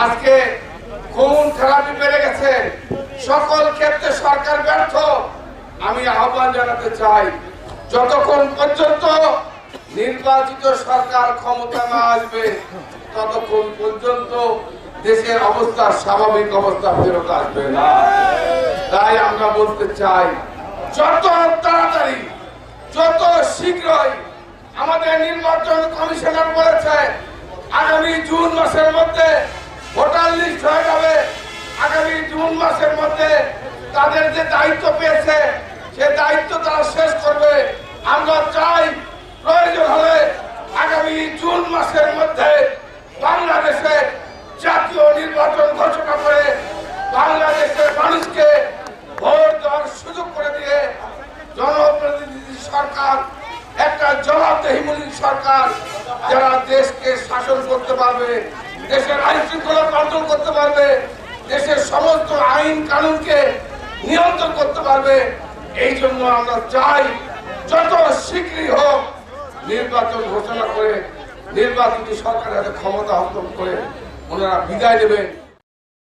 আজকে খুন খারাপি বেড়ে গেছে, সকল ক্ষেত্রে সরকার ব্যর্থ। আমি আহ্বান জানাতে চাই, যতক্ষণ পর্যন্ত নির্বাচিত সরকার ক্ষমতা না আসবে ততক্ষণ পর্যন্ত দেশের অবস্থা স্বাভাবিক অবস্থা ফেরত আসবে না। তাই আমরা বলতে চাই, যত তাড়াতাড়ি যত শীঘ্রই আমাদের নির্বাচন কমিশনার বলেছে আগামী জুন মাসের মধ্যে ভোটার লিস্ট হয়ে যাবে। আগামী জুন মাসের মধ্যে তাদের যে দায়িত্ব পেয়েছে সে দায়িত্ব তারা শেষ করবে। আমরা চাই প্রয়োজন হলে আগামী জুন মাসের মধ্যে বাংলাদেশে জাতীয় নির্বাচন ঘোষণা করে বাংলাদেশের মানুষকে ভোট দেওয়ার সুযোগ করে দিয়ে জনপ্রতিনিধি সরকার, একটা জবাবদেহিমূলক সরকার যারা দেশকে শাসন করতে পারবে, দেশের আইন শৃঙ্খলা কন্ট্রোল করতে পারবে, দেশের সমস্ত আইন কানুনকে নিয়ন্ত্রণ করতে পারবে। এই জন্য আমরা চাই যত শীঘ্রই হোক নির্বাচন ঘোষণা করে নির্বাচিত সরকারের হাতে ক্ষমতা হস্তান্তর করে ওনারা বিদায় নেবেন।